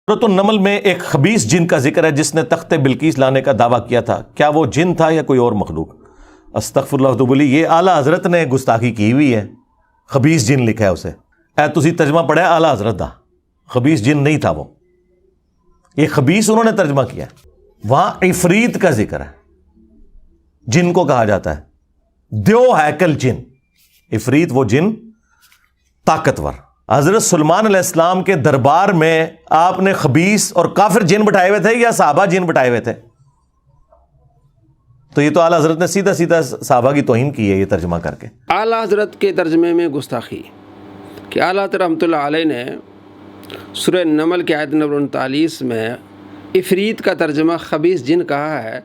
سورۃ النمل میں ایک خبیث جن کا ذکر ہے جس نے تخت بلقیس لانے کا دعویٰ کیا تھا. کیا وہ جن تھا یا کوئی اور مخلوق؟ استغفر اللہ تو بولی یہ اعلیٰ حضرت نے گستاخی کی ہوئی ہے. خبیث جن لکھا ہے اسے. اے تسی ترجمہ پڑھا ہے اعلیٰ حضرت دا. خبیث جن نہیں تھا وہ. یہ خبیث انہوں نے ترجمہ کیا ہے. وہاں عفریت کا ذکر ہے. جن کو کہا جاتا ہے دیو ہیکل جن. عفریت وہ جن طاقتور. حضرت سلیمان علیہ السلام کے دربار میں آپ نے خبیث اور کافر جن بٹھائے ہوئے تھے یا صحابہ جن بٹھائے ہوئے تھے؟ تو یہ تو اعلیٰ حضرت نے سیدھا سیدھا صحابہ کی توہین کی ہے یہ ترجمہ کر کے. اعلیٰ حضرت کے ترجمے میں گستاخی کہ اعلیٰ حضرت رحمۃ اللہ علیہ نے سورہ نمل کی آیت نمبر 39 میں عفریت کا ترجمہ خبیث جن کہا ہے،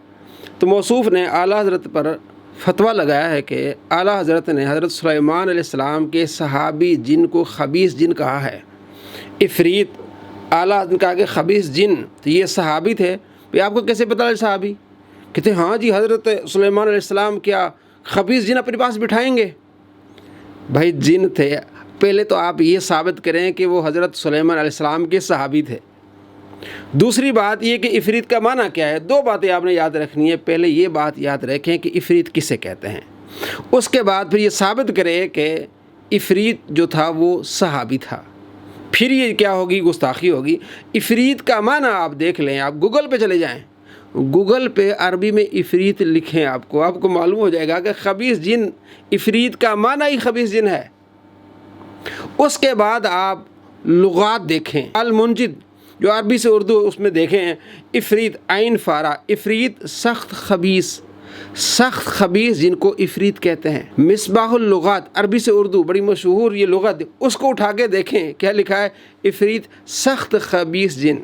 تو موصوف نے اعلیٰ حضرت پر فتویٰ لگایا ہے کہ اعلیٰ حضرت نے حضرت سلیمان علیہ السلام کے صحابی جن کو خبیث جن کہا ہے. عفریت اعلیٰ حضرت نے کہا کہ خبیث جن تو یہ صحابی تھے. بھئی آپ کو کیسے پتہ لگا صحابی؟ کہتے ہاں جی حضرت سلیمان علیہ السلام کیا خبیث جن اپنے پاس بٹھائیں گے؟ بھائی جن تھے. پہلے تو آپ یہ ثابت کریں کہ وہ حضرت سلیمان علیہ السلام کے صحابی تھے. دوسری بات یہ کہ عفریت کا معنی کیا ہے. دو باتیں آپ نے یاد رکھنی ہے. پہلے یہ بات یاد رکھیں کہ عفریت کسے کہتے ہیں، اس کے بعد پھر یہ ثابت کریں کہ عفریت جو تھا وہ صحابی تھا. پھر یہ کیا ہوگی؟ گستاخی ہوگی. عفریت کا معنی آپ دیکھ لیں، آپ گوگل پہ چلے جائیں، گوگل پہ عربی میں عفریت لکھیں، آپ کو معلوم ہو جائے گا کہ خبیث جن عفریت کا معنی ہی خبیث جن ہے. اس کے بعد آپ لغات دیکھیں. المنجد جو عربی سے اردو اس میں دیکھیں، عفریت عین فارا، عفریت سخت خبیث جن کو عفریت کہتے ہیں. مصباح اللغات عربی سے اردو بڑی مشہور یہ لغت، اس کو اٹھا کے دیکھیں کیا لکھا ہے؟ عفریت سخت خبیث جن.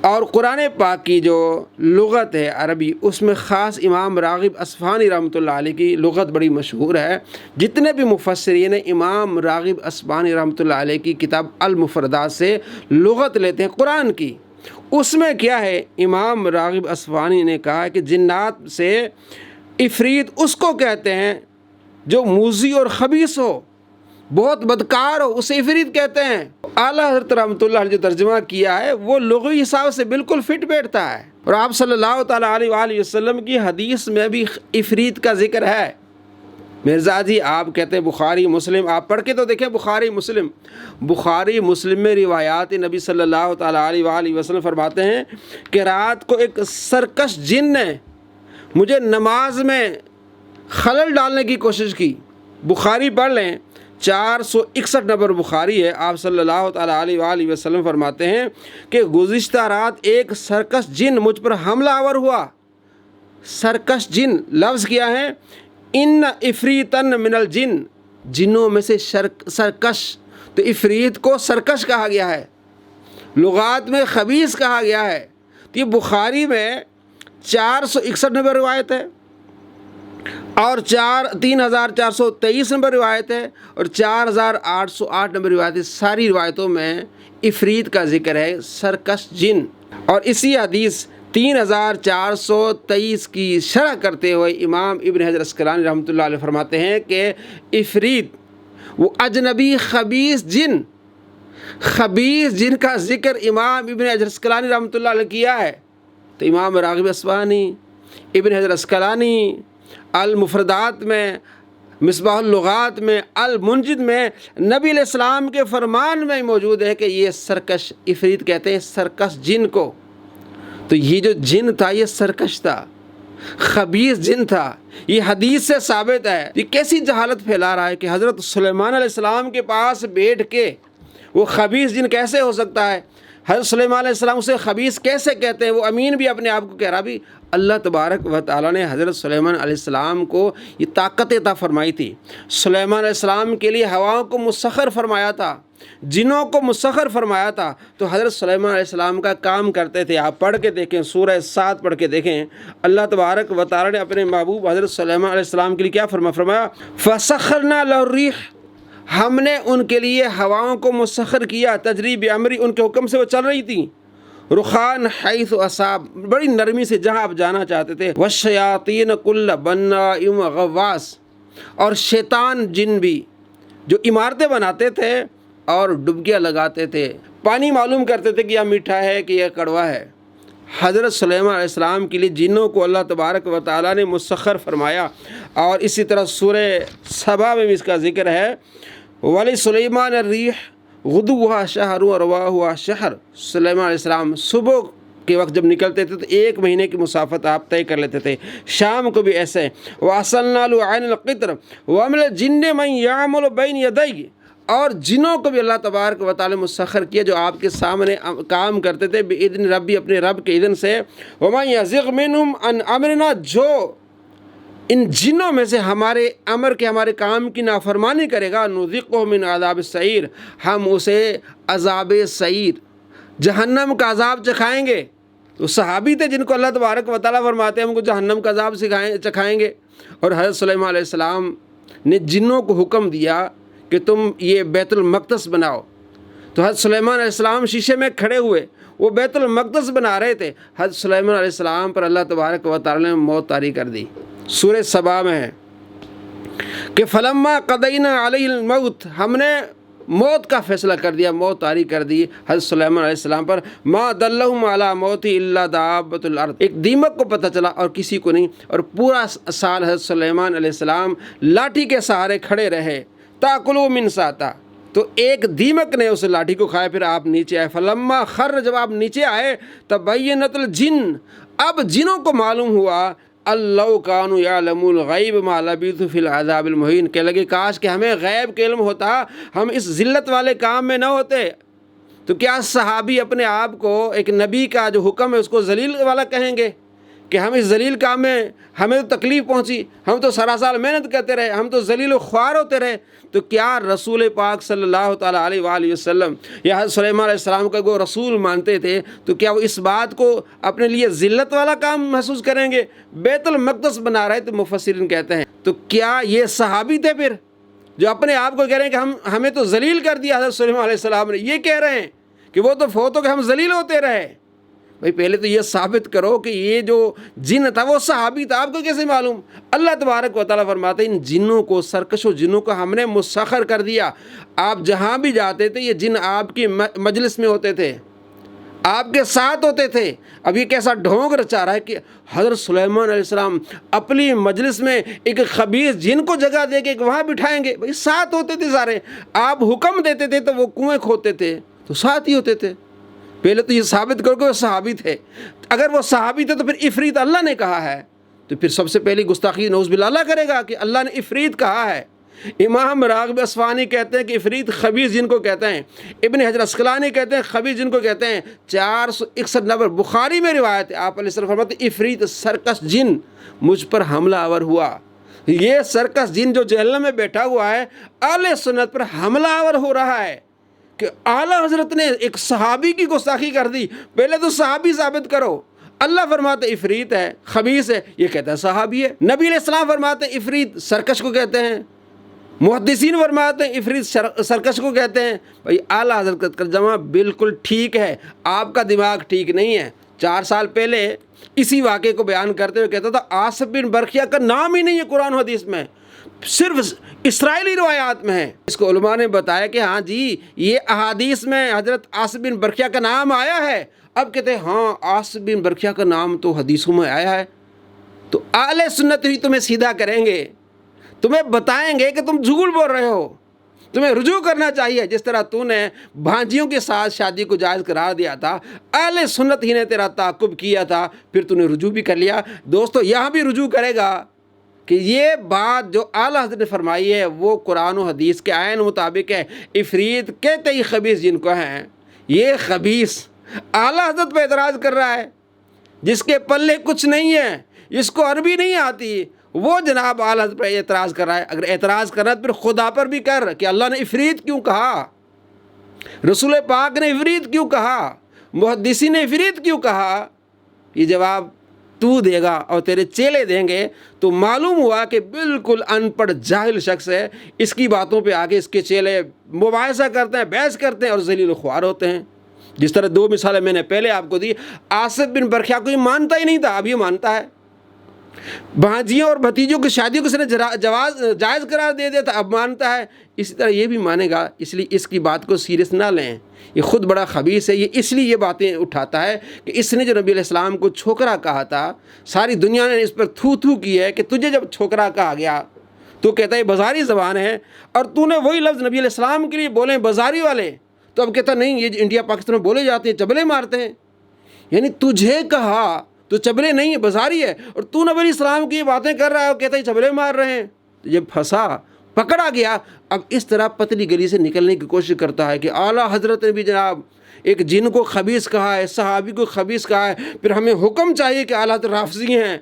اور قرآن پاک کی جو لغت ہے عربی، اس میں خاص امام راغب اصفہانی رحمۃ اللہ علیہ کی لغت بڑی مشہور ہے. جتنے بھی مفسرین امام راغب اصفہانی رحمۃ اللہ علیہ کی کتاب المفردات سے لغت لیتے ہیں قرآن کی. اس میں کیا ہے؟ امام راغب اصفہانی نے کہا کہ جنات سے عفریت اس کو کہتے ہیں جو موذی اور خبیث ہو، بہت بدکار ہو، اسے عفریت کہتے ہیں. اعلیٰ حضرت رحمۃ اللہ علیہ جو ترجمہ کیا ہے وہ لغوی حساب سے بالکل فٹ بیٹھتا ہے. اور آپ صلی اللہ تعالیٰ علیہ وآلہ وسلم کی حدیث میں بھی عفریت کا ذکر ہے. مرزا جی آپ کہتے ہیں بخاری مسلم، آپ پڑھ کے تو دیکھیں بخاری مسلم میں روایات نبی صلی اللہ تعالیٰ علیہ وآلہ وسلم فرماتے ہیں کہ رات کو ایک سرکش جن نے مجھے نماز میں خلل ڈالنے کی کوشش کی. بخاری پڑھ لیں، 461 نمبر بخاری ہے. آپ صلی اللہ تعالیٰ علیہ وآلہ وسلم فرماتے ہیں کہ گزشتہ رات ایک سرکش جن مجھ پر حملہ آور ہوا. سرکش جن لفظ کیا ہے؟ ان عفریتن من الجن، جنوں میں سے سرکش. تو عفریت کو سرکش کہا گیا ہے، لغات میں خبیث کہا گیا ہے. تو یہ بخاری میں 461 نمبر روایت ہے، اور 3423 نمبر روایت ہے، اور 4808 نمبر روایت ہے. ساری روایتوں میں عفریت کا ذکر ہے، سرکش جن. اور اسی حدیث 3423 کی شرح کرتے ہوئے امام ابن حجر عسقلانی رحمۃ اللہ علیہ فرماتے ہیں کہ عفریت وہ اجنبی خبیث جن کا ذکر امام ابن حجر عسقلانی رحمۃ اللہ علیہ کیا ہے. تو امام راغب اصفہانی، ابن حجر عسقلانی المفردات میں، مصباح اللغات میں، المنجد میں، نبی علیہ السلام کے فرمان میں موجود ہے کہ یہ سرکش عفریت کہتے ہیں سرکش جن کو. تو یہ جو جن تھا یہ سرکش تھا، خبیث جن تھا. یہ حدیث سے ثابت ہے. یہ کیسی جہالت پھیلا رہا ہے کہ حضرت سلیمان علیہ السلام کے پاس بیٹھ کے وہ خبیث جن کیسے ہو سکتا ہے؟ حضرت سلیمان علیہ السلام اسے خبیث کیسے کہتے ہیں؟ وہ امین بھی اپنے آپ کو کہہ رہا. بھی اللہ تبارک و تعالیٰ نے حضرت سلیمان علیہ السلام کو یہ طاقت عطا فرمائی تھی. سلیمان علیہ السلام کے لیے ہواؤں کو مسخر فرمایا تھا، جنوں کو مسخر فرمایا تھا. تو حضرت سلیمان علیہ السلام کا کام کرتے تھے. آپ پڑھ کے دیکھیں، سورہ 7 پڑھ کے دیکھیں. اللہ تبارک و تعالیٰ نے اپنے محبوب حضرت سلیمان علیہ السلام کے لیے کیا فرمایا؟ فَسَخَّرْنَا لَهُ الرِّيحَ، ہم نے ان کے لیے ہواؤں کو مسخر کیا، تجری بِأَمْرِی، ان کے حکم سے وہ چل رہی تھیں. رخان حیث اصاب، بڑی نرمی سے جہاں آپ جانا چاہتے تھے. والشیاطین کل بناء وغواص، اور شیطان جن بھی جو عمارتیں بناتے تھے اور ڈبکیاں لگاتے تھے، پانی معلوم کرتے تھے کہ یہ میٹھا ہے کہ یہ کڑوا ہے۔ حضرت سلیمان علیہ السلام کے لیے جنوں کو اللہ تبارک و تعالیٰ نے مسخر فرمایا، اور اسی طرح سورہ سبا میں بھی اس کا ذکر ہے، وَلِسُلَيْمَانَ الرِّيحُ غُدُوُّهَا شَهْرٌ وَرَوَاحُهَا شَهْرٌ۔ سلیمان علیہ السلام صبح کے وقت جب نکلتے تھے تو 1 مہینے کی مسافت آپ طے کر لیتے تھے، شام کو بھی ایسے۔ وَأَصَلْنَا لَهُ عَيْنَ الْقِطْرِ وَمِنَ الْجِنِّ مَن يَعْمَلُ بَيْنَ يَدَيْهِ، اور جنوں کو بھی اللہ تبارک و تعالی مسخر کیا جو آپ کے سامنے کام کرتے تھے، بِإِذْنِ ربی، اپنے رب کے اذن سے۔ وَمَن يَزِغْ مِنْهُمْ عَنْ أَمْرِنَا، جو ان جنوں میں سے ہمارے امر کے، ہمارے کام کی نافرمانی کرے گا، نُذِقُهُ مِنْ عَذَابِ السَّعِيرِ، ہم اسے عذاب سعیر، جہنم کا عذاب چکھائیں گے۔ تو صحابی تھے جن کو اللہ تبارک و تعالیٰ فرماتے ہیں ہم کو جہنم کا عذاب چکھائیں گے۔ اور حضرت سلیمان علیہ السلام نے جنوں کو حکم دیا کہ تم یہ بیت المقدس بناؤ، تو حضرت سلیمان علیہ السلام شیشے میں کھڑے ہوئے، وہ بیت المقدس بنا رہے تھے۔ حضرت سلیمان علیہ السلام پر اللہ تبارک و تعالیٰ نے موت طاری کر دی۔ سورہ سبا میں ہے کہ فلما قضینا علیہ الموت، ہم نے موت کا فیصلہ کر دیا، موت طاری کر دی حضرت سلیمان علیہ السلام پر۔ ما دلہم علی موت الا دابۃ الارض، ایک دیمک کو پتہ چلا اور کسی کو نہیں، اور پورا سال حضرت سلیمان علیہ السلام لاٹھی کے سہارے کھڑے رہے۔ تاکلوا من ساتا، تو ایک دیمک نے اس لاٹھی کو کھایا، پھر آپ نیچے آئے۔ فلما خر، جب آپ نیچے آئے، تبینت الجن، اب جنوں کو معلوم ہوا، اللہ کانوا یعلمون الغیب ما لبثوا فی العذاب المہین، کہ لگے کاش کہ ہمیں غیب کے علم ہوتا، ہم اس ذلت والے کام میں نہ ہوتے۔ تو کیا صحابی اپنے آپ کو ایک نبی کا جو حکم ہے اس کو ذلیل والا کہیں گے کہ ہم اس ذلیل کام میں، ہمیں تو تکلیف پہنچی، ہم تو سارا سال محنت کرتے رہے، ہم تو ذلیل و خوار ہوتے رہے؟ تو کیا رسول پاک صلی اللہ تعالیٰ علیہ وآلہ وسلم یا حضرت سلیمان علیہ السلام کا وہ رسول مانتے تھے تو کیا وہ اس بات کو اپنے لیے ذلت والا کام محسوس کریں گے؟ بیت المقدس بنا رہے تو مفسرین کہتے ہیں، تو کیا یہ صحابی تھے پھر جو اپنے آپ کو کہہ رہے ہیں کہ ہمیں تو ذلیل کر دیا حضرت سلیمان علیہ السلام نے؟ یہ کہہ رہے ہیں کہ وہ تو فوت ہو کے ہم ذلیل ہوتے رہے۔ بھائی پہلے تو یہ ثابت کرو کہ یہ جو جن تھا وہ صحابی تھا، آپ کو کیسے معلوم؟ اللہ تبارک و تعالیٰ فرماتے ہیں ان جنوں کو، سرکش و جنوں کو ہم نے مسخر کر دیا، آپ جہاں بھی جاتے تھے یہ جن آپ کی مجلس میں ہوتے تھے، آپ کے ساتھ ہوتے تھے۔ اب یہ کیسا ڈھونگ رچا رہا ہے کہ حضرت سلیمان علیہ السلام اپنی مجلس میں ایک خبیث جن کو جگہ دے کے وہاں بٹھائیں گے؟ بھائی ساتھ ہوتے تھے سارے، آپ حکم دیتے تھے تو وہ کنویں کھودتے تھے تو ساتھ ہی ہوتے تھے۔ پہلے تو یہ ثابت کرو کہ وہ صحابی تھے، اگر وہ صحابی تھے تو پھر عفریت اللہ نے کہا ہے، تو پھر سب سے پہلی گستاخی نعوذ باللہ اللہ کرے گا کہ اللہ نے عفریت کہا ہے۔ امام راغب اصفہانی کہتے ہیں کہ عفریت خبیث جن کو کہتے ہیں، ابن حجر عسقلانی کہتے ہیں خبیث جن کو کہتے ہیں۔ 461 نمبر بخاری میں روایت ہے، آپ علیہ السلام فرماتے ہیں عفریت سرکش جن مجھ پر حملہ آور ہوا۔ یہ سرکش جن جو جہنم میں بیٹھا ہوا ہے اہل سنت پر حملہ آور ہو رہا ہے کہ اعلیٰ حضرت نے ایک صحابی کی گستاخی کر دی۔ پہلے تو صحابی ثابت کرو۔ اللہ فرماتے ہیں عفریت ہے، خبیث ہے، یہ کہتا ہے صحابی ہے۔ نبی علیہ السلام فرماتے ہیں عفریت سرکش کو کہتے ہیں، محدثین فرماتے ہیں عفریت سرکش کو کہتے ہیں۔ بھائی اعلیٰ حضرت کا ترجمہ بالکل ٹھیک ہے، آپ کا دماغ ٹھیک نہیں ہے۔ 4 سال پہلے اسی واقعے کو بیان کرتے ہوئے کہتا تھا عاصم بن برقیہ کا نام ہی نہیں ہے قرآن و حدیث میں، صرف اسرائیلی روایات میں ہے۔ اس کو علماء نے بتایا کہ ہاں جی یہ احادیث میں حضرت عاصم بن برقیہ کا نام آیا ہے۔ اب کہتے ہیں ہاں عاصم بن برقیہ کا نام تو حدیثوں میں آیا ہے، تو اہل سنت ہی تمہیں سیدھا کریں گے، تمہیں بتائیں گے کہ تم جھوٹ بول رہے ہو، تمہیں رجوع کرنا چاہیے۔ جس طرح تو نے بھانجیوں کے ساتھ شادی کو جائز قرار دیا تھا، اہل سنت ہی نے تیرا تعاقب کیا تھا، پھر تو نے رجوع بھی کر لیا۔ دوستو یہاں بھی رجوع کرے گا کہ یہ بات جو اعلیٰ حضرت نے فرمائی ہے وہ قرآن و حدیث کے عین مطابق ہے۔ عفریت کہتے ہی خبیث جن کو ہیں، یہ خبیث اعلیٰ حضرت پہ اعتراض کر رہا ہے، جس کے پلے کچھ نہیں ہے، جس کو عربی نہیں آتی، وہ جناب اعلیٰ حضرت پہ اعتراض کر رہا ہے۔ اگر اعتراض کرنا تو پھر خدا پر بھی کر کہ اللہ نے عفریت کیوں کہا، رسول پاک نے عفریت کیوں کہا، محدثین نے عفریت کیوں کہا۔ یہ جواب تو دے گا اور تیرے چیلے دیں گے، تو معلوم ہوا کہ بالکل ان پڑھ جاہل شخص ہے۔ اس کی باتوں پہ آگے اس کے چیلے مباحثہ کرتے ہیں، بحث کرتے ہیں اور ذلیل و خوار ہوتے ہیں۔ جس طرح 2 مثالیں میں نے پہلے آپ کو دی، عاصم بن برقیہ کو یہ مانتا ہی نہیں تھا، اب یہ مانتا ہے۔ بھانجیوں اور بھتیجوں کی شادیوں کو اس نے جائز قرار دے دیا تھا، اب مانتا ہے، اسی طرح یہ بھی مانے گا۔ اس لیے اس کی بات کو سیریس نہ لیں، یہ خود بڑا خبیث ہے، یہ اس لیے یہ باتیں اٹھاتا ہے کہ اس نے جو نبی علیہ السلام کو چھوکرا کہا تھا، ساری دنیا نے اس پر تھو تھو کی ہے کہ تجھے جب چھوکرا کہا گیا تو کہتا ہے بازاری زبان ہے، اور تو نے وہی لفظ نبی علیہ السلام کے لیے بولے بازاری والے، تو اب کہتا نہیں یہ انڈیا پاکستان میں بولے جاتے ہیں، چبلے مارتے ہیں۔ یعنی تجھے کہا تو چبلے نہیں ہے، بازاری ہے، اور تو نبی علیہ السلام کی یہ باتیں کر رہا ہے اور کہتا ہے چبلے مار رہے ہیں۔ تو جب پھنسا، پکڑا گیا، اب اس طرح پتلی گلی سے نکلنے کی کوشش کرتا ہے کہ اعلیٰ حضرت نے بھی جناب ایک جن کو خبیث کہا ہے، صحابی کو خبیث کہا ہے، پھر ہمیں حکم چاہیے کہ اعلیٰ حضرت رافضی ہیں۔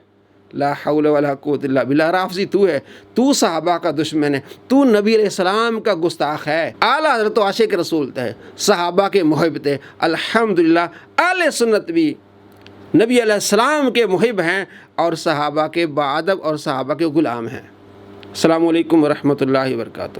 لا حول ولا قوت الا باللہ، رافضی تو ہے، تو صحابہ کا دشمن ہے، تو نبی علیہ السلام کا گستاخ ہے۔ اعلیٰ حضرت تو عاشق رسول تھے، صحابہ کے محب تھے، الحمدللہ اہل سنت بھی نبی علیہ السلام کے محب ہیں اور صحابہ کے باادب اور صحابہ کے غلام ہیں۔ السلام علیکم ورحمۃ اللہ وبرکاتہ۔